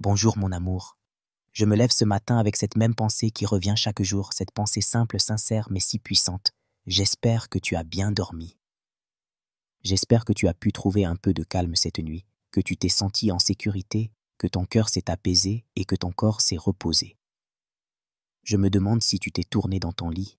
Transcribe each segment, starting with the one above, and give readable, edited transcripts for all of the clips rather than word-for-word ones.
Bonjour mon amour. Je me lève ce matin avec cette même pensée qui revient chaque jour, cette pensée simple, sincère, mais si puissante. J'espère que tu as bien dormi. J'espère que tu as pu trouver un peu de calme cette nuit, que tu t'es senti en sécurité, que ton cœur s'est apaisé et que ton corps s'est reposé. Je me demande si tu t'es tourné dans ton lit,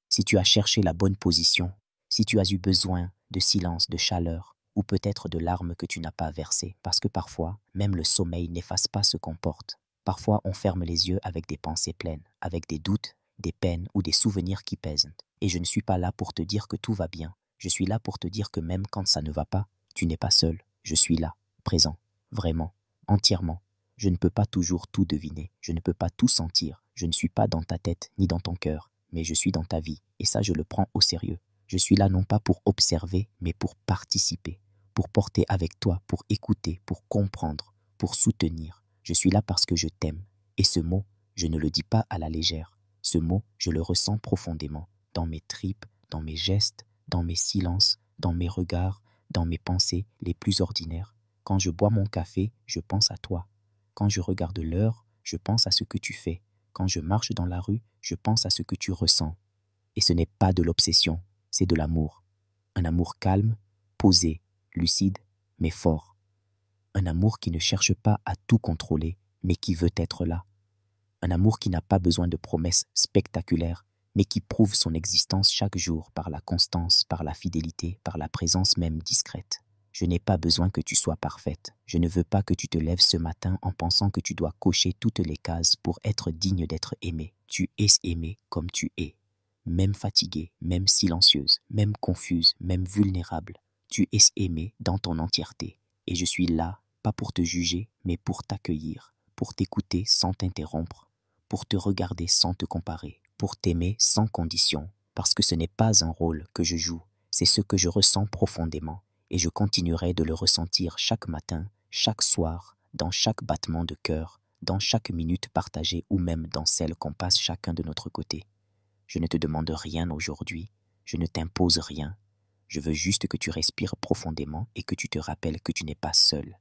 si tu as cherché la bonne position, si tu as eu besoin de silence, de chaleur, ou peut-être de larmes que tu n'as pas versées, parce que parfois, même le sommeil n'efface pas ce qu'on porte. Parfois, on ferme les yeux avec des pensées pleines, avec des doutes, des peines ou des souvenirs qui pèsent. Et je ne suis pas là pour te dire que tout va bien. Je suis là pour te dire que même quand ça ne va pas, tu n'es pas seul. Je suis là, présent, vraiment, entièrement. Je ne peux pas toujours tout deviner, je ne peux pas tout sentir. Je ne suis pas dans ta tête ni dans ton cœur, mais je suis dans ta vie. Et ça, je le prends au sérieux. Je suis là non pas pour observer, mais pour participer, pour porter avec toi, pour écouter, pour comprendre, pour soutenir. Je suis là parce que je t'aime. Et ce mot, je ne le dis pas à la légère. Ce mot, je le ressens profondément, dans mes tripes, dans mes gestes, dans mes silences, dans mes regards, dans mes pensées les plus ordinaires. Quand je bois mon café, je pense à toi. Quand je regarde l'heure, je pense à ce que tu fais. Quand je marche dans la rue, je pense à ce que tu ressens. Et ce n'est pas de l'obsession, c'est de l'amour. Un amour calme, posé, lucide, mais fort. Un amour qui ne cherche pas à tout contrôler, mais qui veut être là. Un amour qui n'a pas besoin de promesses spectaculaires, mais qui prouve son existence chaque jour par la constance, par la fidélité, par la présence même discrète. Je n'ai pas besoin que tu sois parfaite. Je ne veux pas que tu te lèves ce matin en pensant que tu dois cocher toutes les cases pour être digne d'être aimée. Tu es aimée comme tu es. Même fatiguée, même silencieuse, même confuse, même vulnérable. Tu es aimée dans ton entièreté. Et je suis là, pas pour te juger, mais pour t'accueillir, pour t'écouter sans t'interrompre, pour te regarder sans te comparer, pour t'aimer sans condition, parce que ce n'est pas un rôle que je joue, c'est ce que je ressens profondément, et je continuerai de le ressentir chaque matin, chaque soir, dans chaque battement de cœur, dans chaque minute partagée ou même dans celle qu'on passe chacun de notre côté. Je ne te demande rien aujourd'hui, je ne t'impose rien. Je veux juste que tu respires profondément et que tu te rappelles que tu n'es pas seul,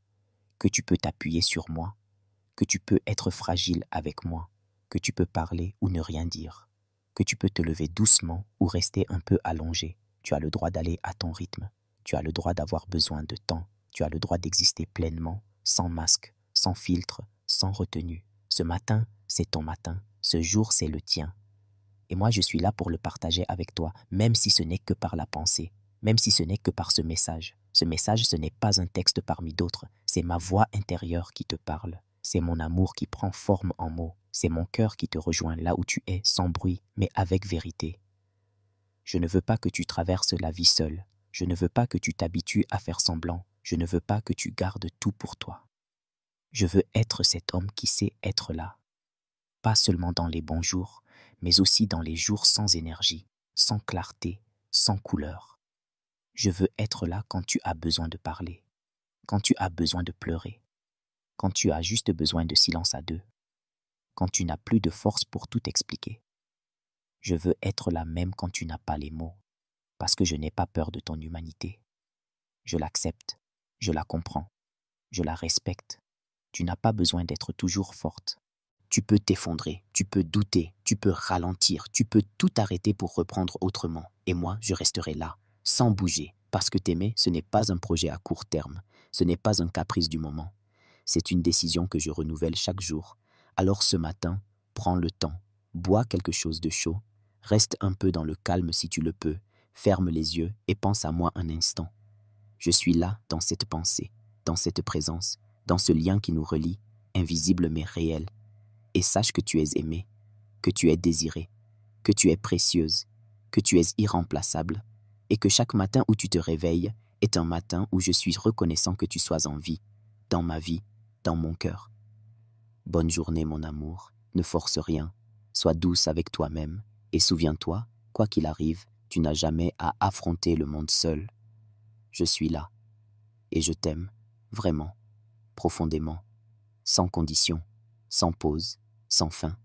que tu peux t'appuyer sur moi, que tu peux être fragile avec moi, que tu peux parler ou ne rien dire, que tu peux te lever doucement ou rester un peu allongé. Tu as le droit d'aller à ton rythme, tu as le droit d'avoir besoin de temps, tu as le droit d'exister pleinement, sans masque, sans filtre, sans retenue. Ce matin, c'est ton matin, ce jour, c'est le tien. Et moi, je suis là pour le partager avec toi, même si ce n'est que par la pensée, même si ce n'est que par ce message. Ce message, ce n'est pas un texte parmi d'autres, c'est ma voix intérieure qui te parle. C'est mon amour qui prend forme en mots. C'est mon cœur qui te rejoint là où tu es, sans bruit, mais avec vérité. Je ne veux pas que tu traverses la vie seule. Je ne veux pas que tu t'habitues à faire semblant. Je ne veux pas que tu gardes tout pour toi. Je veux être cet homme qui sait être là. Pas seulement dans les bons jours, mais aussi dans les jours sans énergie, sans clarté, sans couleur. Je veux être là quand tu as besoin de parler, quand tu as besoin de pleurer, quand tu as juste besoin de silence à deux, quand tu n'as plus de force pour tout expliquer. Je veux être là même quand tu n'as pas les mots, parce que je n'ai pas peur de ton humanité. Je l'accepte, je la comprends, je la respecte. Tu n'as pas besoin d'être toujours forte. Tu peux t'effondrer, tu peux douter, tu peux ralentir, tu peux tout arrêter pour reprendre autrement. Et moi, je resterai là, sans bouger, parce que t'aimer, ce n'est pas un projet à court terme, ce n'est pas un caprice du moment. C'est une décision que je renouvelle chaque jour. Alors ce matin, prends le temps, bois quelque chose de chaud, reste un peu dans le calme si tu le peux, ferme les yeux et pense à moi un instant. Je suis là dans cette pensée, dans cette présence, dans ce lien qui nous relie, invisible mais réel. Et sache que tu es aimée, que tu es désirée, que tu es précieuse, que tu es irremplaçable, et que chaque matin où tu te réveilles est un matin où je suis reconnaissant que tu sois en vie, dans ma vie, dans mon cœur. Bonne journée, mon amour, ne force rien, sois douce avec toi-même, et souviens-toi, quoi qu'il arrive, tu n'as jamais à affronter le monde seul. Je suis là, et je t'aime, vraiment, profondément, sans condition, sans pause, sans fin.